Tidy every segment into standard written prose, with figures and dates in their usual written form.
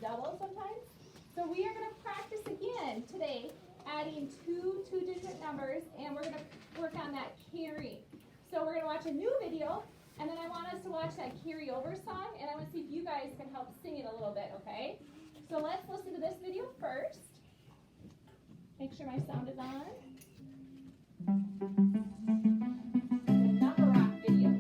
double sometimes. So we are going to practice again today, adding two two-digit numbers, and we're going to work on that carrying. So we're going to watch a new video, and then I want us to watch that carryover song, and I want to see if you guys can help sing it a little bit, okay? So let's listen to this video first. Make sure my sound is on. Number rock video.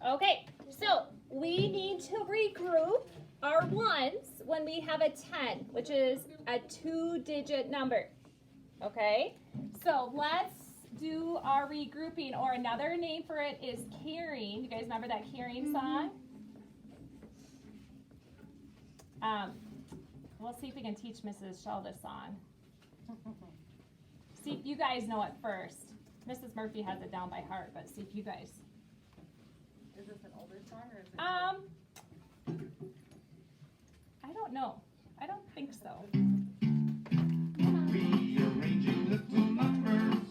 Okay, so we need to regroup our ones when we have a 10, which is a two-digit number. Okay, so let's do our regrouping, or another name for it is carrying. You guys remember that carrying song? We'll see if we can teach Mrs. Shell this song. See if you guys know it first. Mrs. Murphy has it down by heart, but see if you guys. Is this an older song or is it? I don't know. I don't think so. Rearranging little numbers,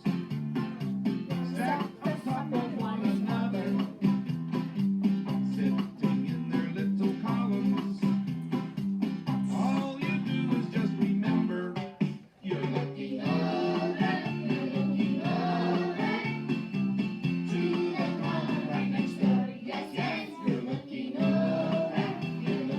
stacked on top of one another, sitting in their little columns. All you do is just remember, you're looking over to the column right next door. Yes, yes, you're looking over to the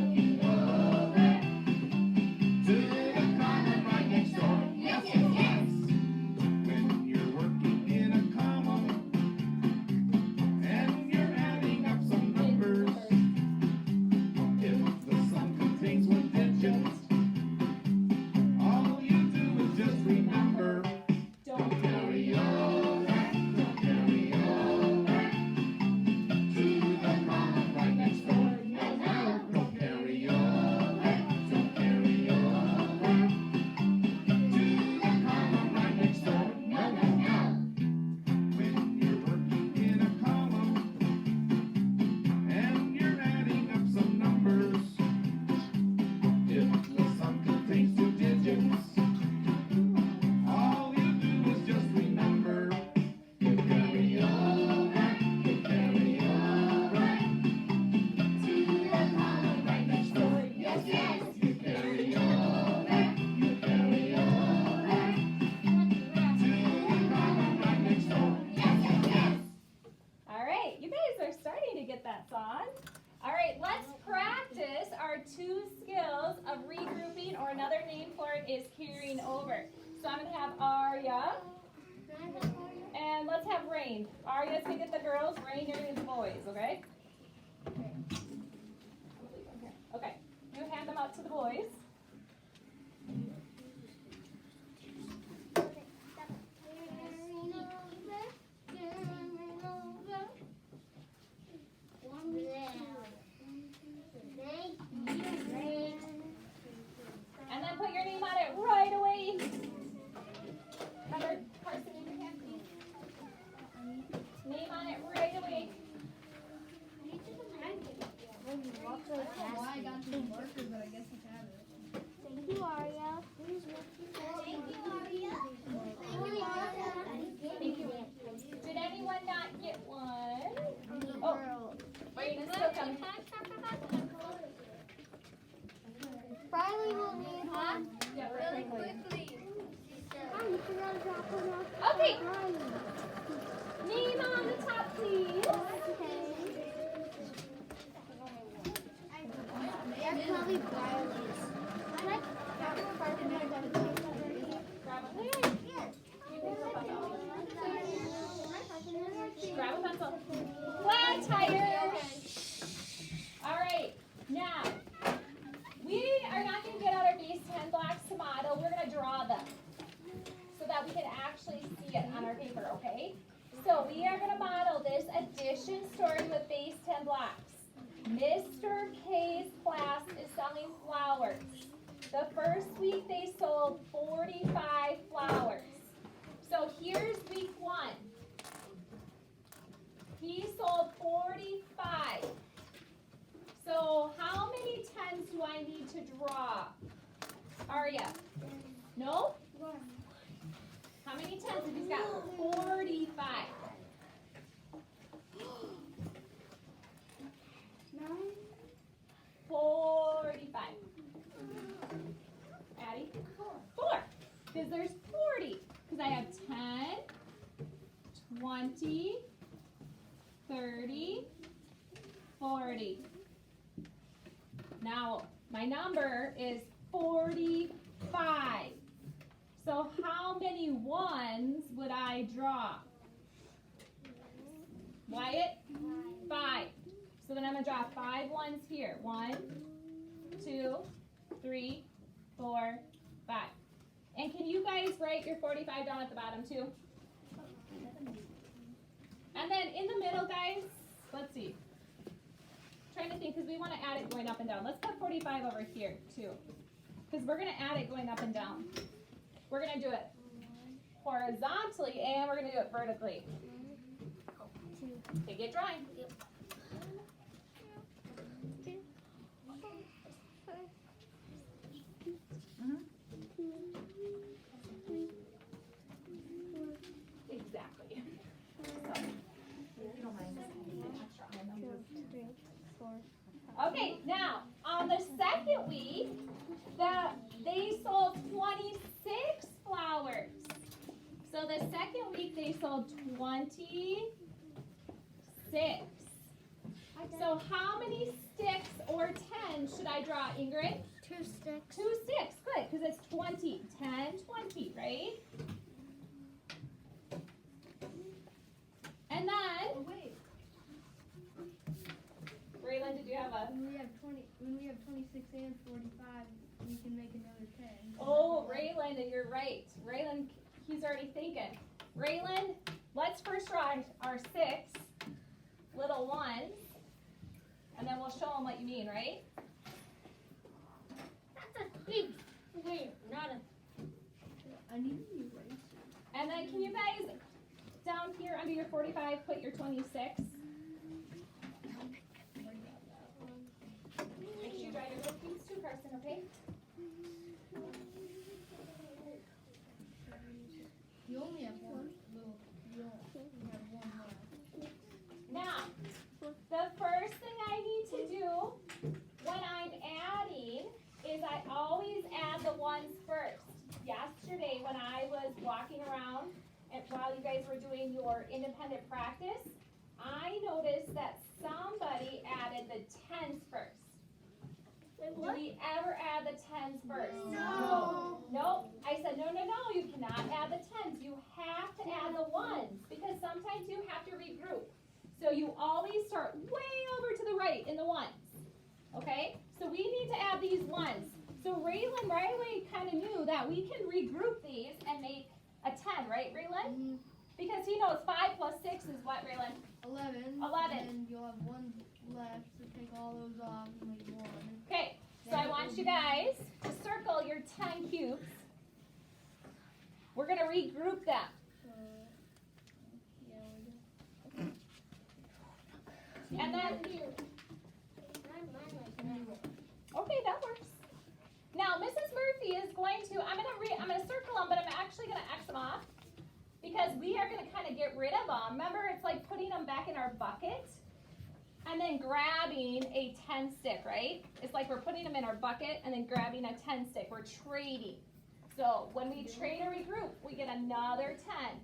is carrying over. So I'm gonna have Arya, and let's have Rain. Arya's gonna get the girls, Rain, you're gonna get the boys, okay? Okay, you hand them up to the boys. And then put your name on it right away. Remember, Carson, in your hand, please. Name on it right away. Why I got these markers, but I guess I have it. Thank you, Arya. Thank you, Arya. Thank you. Did anyone not get one? Oh, Rain is still coming. Riley will need one. Yeah, Really quickly. quickly. Oh, you forgot to drop one off. Okay. Riley. Name on the top, please. Okay. That's probably Riley's. What? Grab a pen. Grab a pencil. Flat tire. All right. Now, we are not going to get out our base 10 blocks to model. We're going to draw them so that we can actually see it on our paper, okay? So we are going to model this addition story with base 10 blocks. Mr. K's class is selling flowers. The first week they sold 45 flowers. So here's week 1. He sold 45. So how many tens do I need to draw? Arya? No? How many tens if he's got 45? 45. Addie? 4. Because there's 40. Because I have 10, 20, 30, 40. Now, my number is 45. So how many ones would I draw? Wyatt? 5. So then I'm going to draw 5 ones here. 1, 2, 3, 4, 5. And can you guys write your 45 down at the bottom too? And then in the middle, guys, let's see. Trying to think, because we want to add it going up and down. Let's put 45 over here too. Because we're going to add it going up and down. We're going to do it horizontally and we're going to do it vertically. Okay, get drawing. Exactly. So, if you don't mind, okay, now on the second week, they sold 26 flowers. So the second week they sold 26. So how many sticks or 10 should I draw, Ingrid? 2 sticks. 2 sticks, good, because it's 20. 10, 20, right? And then, Oh, wait. Raylan, did you have a? When we have 26 and 45, we can make another 10. Oh, Raylan, and you're right. Raylan, he's already thinking. Raylan, let's first draw our 6 little ones, and then we'll show them what you mean, right? That's a big square, not a. I need a new eraser. And then can you guys, down here under your 45, put your 26? Make sure you draw your little piece too, Carson, okay? You only have one little. You only have one left. Now, the first thing I need to do when I'm adding is I always add the ones first. Yesterday when I was walking around and while you guys were doing your independent practice, I noticed that somebody added the tens first. Do we ever add the tens first? No. Nope. I said, no, you cannot add the tens. You have to add the ones because sometimes you have to regroup. So you always start way over to the right in the ones. Okay? So we need to add these ones. So Raylan right away kind of knew that we can regroup these and make a 10, right, Raylan? Because he knows 5 plus 6 is what, Raylan? 11. 11. And you'll have one left, so take all those off and make one. Okay, so I want you guys to circle your 10 cubes. We're going to regroup them. And then, okay, that works. Now, Mrs. Murphy is going to, I'm going to circle them, but I'm actually going to X them off because we are going to kind of get rid of them. Remember, it's like putting them back in our bucket and then grabbing a 10 stick, right? It's like we're putting them in our bucket and then grabbing a 10 stick. We're trading. So when we trade or regroup, we get another 10.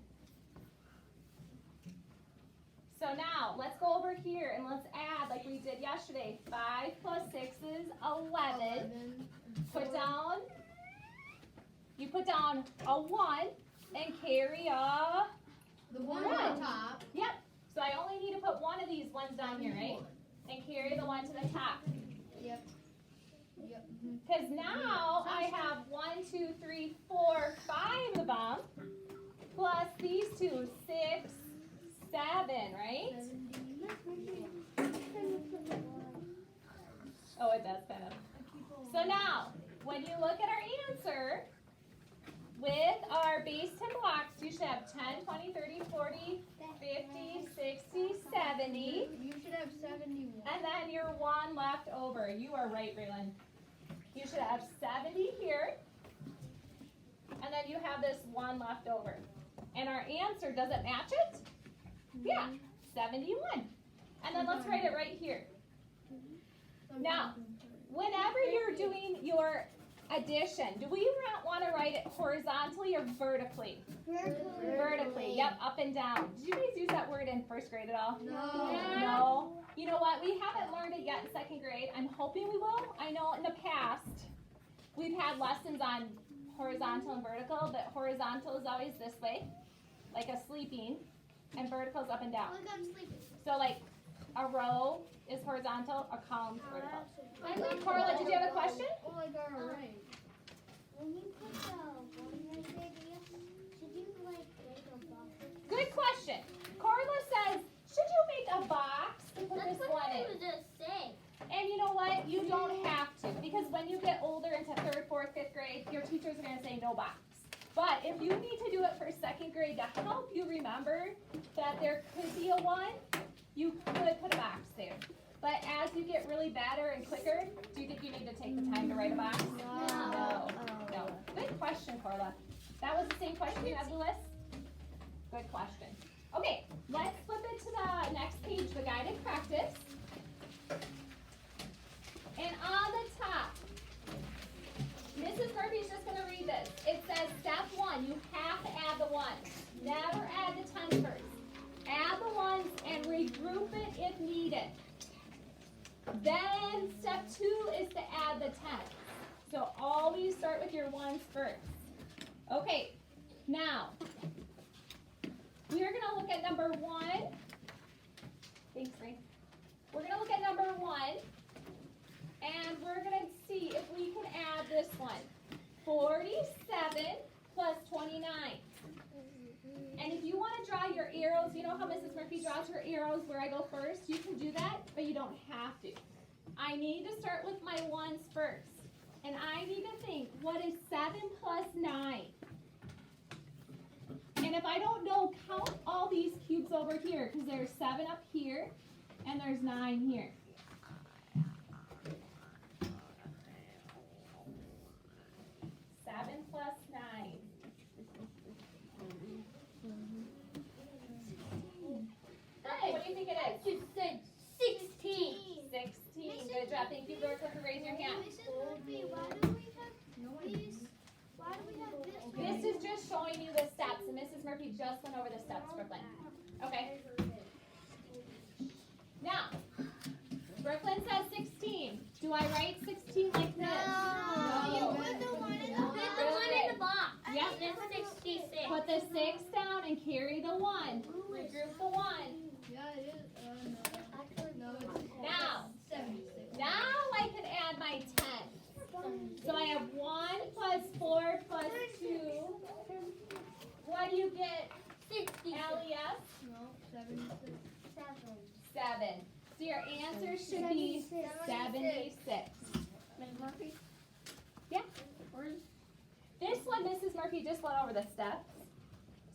So now, let's go over here and let's add like we did yesterday. 5 plus 6 is 11. Put down, you put down a 1 and carry a, The one One. on top. yep. So I only need to put one of these ones down here, right? And carry the one to the top. Yep. Yep. Because now I have 1, 2, 3, 4, 5 of them. Plus these two, 6, 7, right? Oh, it does kind of. So now, when you look at our answer, with our base 10 blocks, you should have 10, 20, 30, 40, 50, 60, 70, You should have 71. and then your 1 left over. You are right, Raylan. You should have 70 here, and then you have this 1 left over. And our answer, does it match it? Yeah, 71. And then let's write it right here. Now, whenever you're doing your addition, do we want to write it horizontally or vertically? Vertically, yep, up and down. Did you guys use that word in first grade at all? No. No. You know what? We haven't learned it yet in second grade. I'm hoping we will. I know in the past we've had lessons on horizontal and vertical, but horizontal is always this way, like a sleeping, and vertical is up and down. So like a row is horizontal, a column is vertical. Carla, did you have a question? Oh, I got it right. When you put the one right there, should you like make a box? Good question. Carla says, should you make a box to put this one in? just saying. And you know what? You don't have to, because when you get older into 3rd, 4th, 5th grade, your teachers are going to say no box. But if you need to do it for 2nd grade to help you remember that there could be a 1, you could put a box there. But as you get really better and quicker, do you think you need to take the time to write a box? No. No. Good question, Carla. That was the same question you had, Louis? Good question. Okay, let's flip it to the next page, the guided practice. And on the top, Mrs. Murphy's just going to read this. It says, step 1, you have to add the 1s. Never add the 10s first. Add the 1s and regroup it if needed. Then step 2 is to add the 10s. So always start with your 1s first. Okay, now, we are going to look at number 1. Thanks, Ray. We're going to look at number 1. And we're going to see if we can add this one. 47 plus 29. And if you want to draw your arrows, you know how Mrs. Murphy draws her arrows where I go first? You can do that, but you don't have to. I need to start with my 1s first. And I need to think, what is 7 plus 9? And if I don't know, count all these cubes over here, because there's 7 up here, and there's 9 here. 7 plus 9. Hey, what do you think it is? You said 16. 16. Good job. Thank you, Dorothy, for raising your hand. Mrs. Murphy, why do we have these? Why do we have this one? This is just showing you the steps, and Mrs. Murphy just went over the steps, Brooklyn. Okay. Now, Brooklyn says 16. Do I write 16 16 like this? You put the one in the box. Yep. It's 66. Put the 6 down and carry the 1. Regroup the 1. Yeah, it is. No, it's Now, 76. now I can add my 10. So I have 1 plus 4 plus 2. What do you get, 66. Elias? No, 76. 7. So your answer should be 76. Ms. Murphy? Yeah. Where's This one, Mrs. Murphy just went over the steps.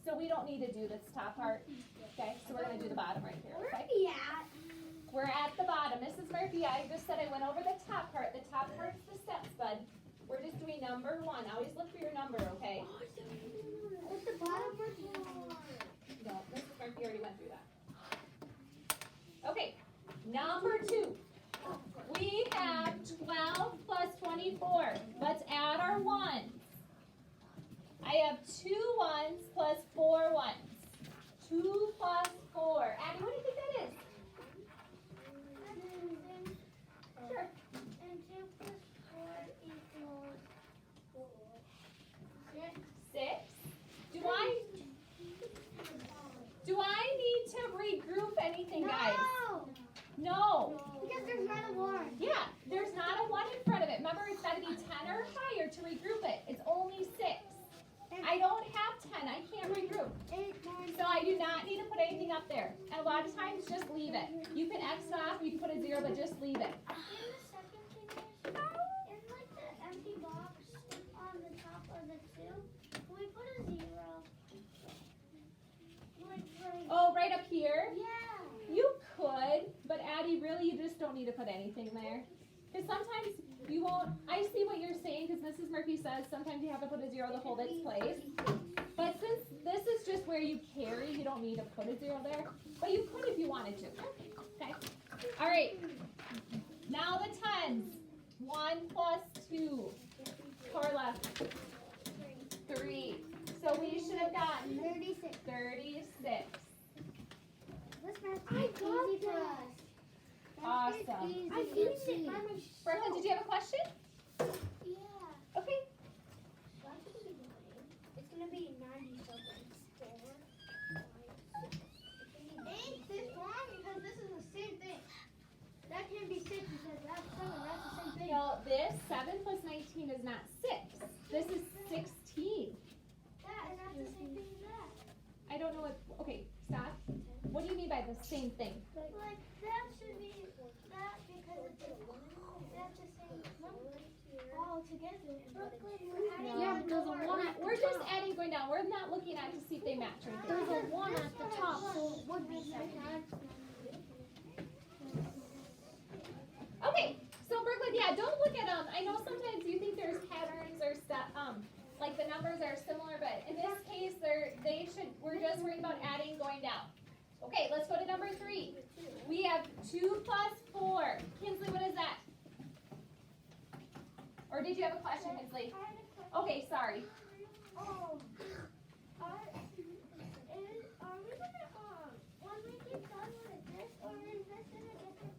So we don't need to do this top part. Okay, so we're going to do the bottom right here. Where Okay? are we at? We're at the bottom. Mrs. Murphy, I just said I went over the top part. The top part's the steps, bud. We're just doing number 1. Always look for your number, okay? What's the bottom one? No, Mrs. Murphy already went through that. Okay, number 2. We have 12 plus 24. Let's add our 1s. I have 2 1s plus 4 1s. 2 plus 4. Addie, what do you think that is? Sure. And 2 plus 4 equals 6. Do I need to regroup anything, guys? No. Because there's not a 1. Yeah, there's not a 1 in front of it. Remember, it's got to be 10 or higher to regroup it. It's only 6. I don't have 10. I can't regroup. 8, 9, So I do not need to put anything up there. And a lot of times, just leave it. You can X it off, you can put a 0, but just leave it. And the second thing is like the empty box on the top of the 2, can we put a 0? Like, Oh, right up here? yeah. You could, but Addie, really, you just don't need to put anything there. Because sometimes you won't, I see what you're saying, because Mrs. Murphy says sometimes you have to put a 0 to hold its place. But since this is just where you carry, you don't need to put a 0 there. But you could if you wanted to. Okay? All right. Now the 10s. 1 plus 2. Carla. 3. So we should have gotten 36. 36. This math is easy for us. Awesome. I finished it by myself. Bertha, did you have a question? Yeah. Okay. It's gonna be 90 something. Ain't this wrong? Because this is the same thing. That can't be 6 because that's 7. That's the same thing. No, this 7 plus 19 is not 6. This is 16. That and that's the same thing as that. I don't know what. Okay, stop. What do you mean by the same thing? Like that should be that because it's that's the same number all together. Brooklyn, we're adding Yeah, one because the more. one at We're just adding going down. We're not looking at to see if they match or anything. There's a 1 at the top, so it would be 7. Okay, so Brooklyn, yeah, don't look at them. I know sometimes you think there's patterns or stuff, like the numbers are similar, but in this case, we're just worried about adding going down. Okay, let's go to number 3. We have 2 plus 4. Kinsley, what is that? Or did you have a question, Kinsley? Okay, sorry. Oh, are we gonna when we get done with this or is this in a different?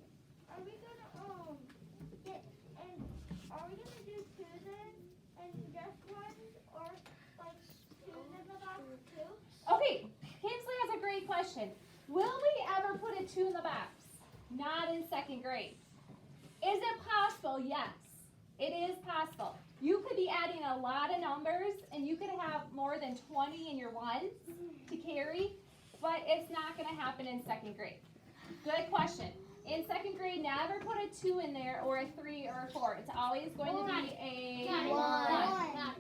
Are we gonna get and are we gonna do 2 then and just 1s or like 2s in the box too? Okay, Kinsley has a great question. Will we ever put a 2 in the box? Not in 2nd grade. Is it possible? Yes, it is possible. You could be adding a lot of numbers and you could have more than 20 in your 1s to carry, but it's not going to happen in 2nd grade. Good question. In 2nd grade, never put a 2 in there or a 3 or a 4. It's always going to be a 1.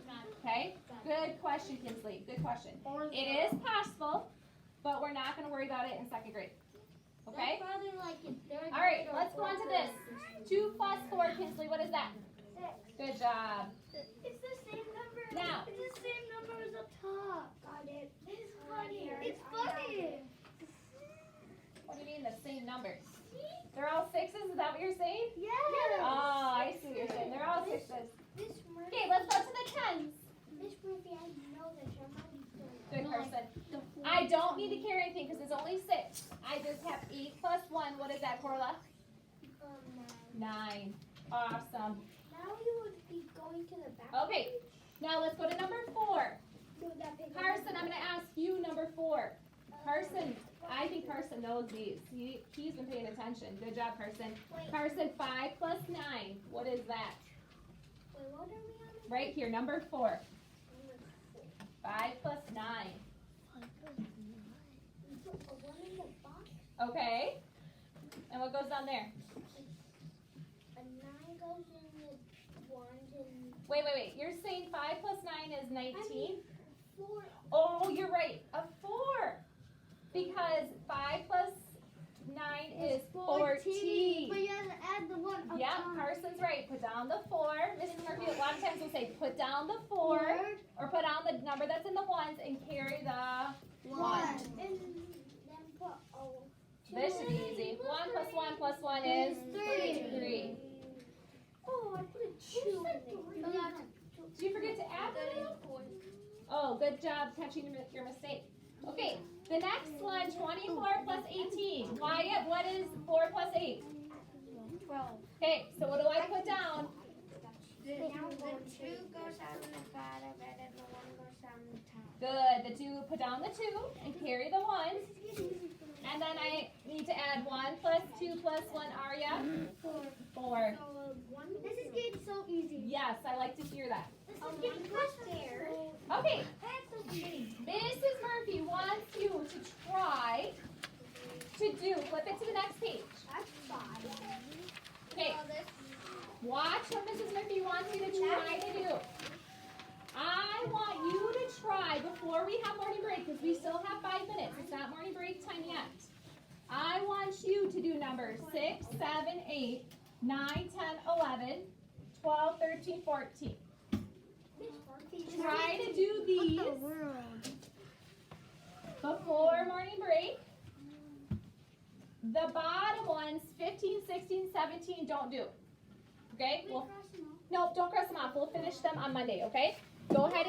Okay? Good question, Kinsley. Good question. It is possible, but we're not going to worry about it in 2nd grade. Okay? Probably like in 3rd. All right, let's go on to this. 2 plus 4, Kinsley, what is that? 6. Good job. It's the same number. Now. It's the same number as up top. Got it. It's funny. It's funny. What do you mean the same numbers? They're all 6s? Is that what you're saying? Yeah. Oh, I see what you're saying. They're all 6s. This Murphy. Okay, let's go to the 10s. This Murphy, I know that your mommy Good person. I don't need to carry anything because it's only 6. I just have 8 plus 1. What is that, Corla? 9. Awesome. going to the back. Okay, now let's go to number 4. No, that page. Carson, I'm gonna ask you number 4. Carson, I think Carson knows these. He's been paying attention. Good job, Carson. Wait, Carson, 5 plus 9. What is that? wait, what are we on? Right here, number 4. Number 4. 5 plus 9. You put a 1 in the box. Okay. And what goes down there? A 9 goes in the 1 and Wait. You're saying 5 plus 9 is 19? 4. Oh, you're right. A 4. Because 5 plus 9 is 14. But you have to add the 1 up Yep, top. Carson's right. Put down the 4. Mrs. Murphy, a lot of times we'll say put down the 4 or put down the number that's in the ones and carry the 1. And then put a 2. This should be easy. 1 plus 1 plus 1 is 3. Oh, I put a 2 in there. Did you forget to add the 2? Oh, good job catching your mistake. Okay, the next one, 24 plus 18. Wyatt, what is 4 plus 8? 12. Okay, so what do I put down? The 2 goes out in the bottom and then the 1 goes down the top. Good, the 2, put down the 2 and carry the 1. And then I need to add 1 plus 2 plus 1, Arya? 4. So 1. This is getting so easy. Yes, I like to hear that. This is getting faster. Okay, That's so easy. Mrs. Murphy wants you to try to do, flip it to the next page. That's 5. Okay, watch what Mrs. Murphy wants you to try to do. I want you to try before we have morning break, because we still have 5 minutes. It's not morning break time yet. I want you to do numbers 6, 7, 8, 9, 10, 11, 12, 13, 14. Try to do these before morning break. The bottom ones, 15, 16, 17, don't do. Okay? Well, no, don't cross them off. We'll finish them on Monday, okay? Go ahead.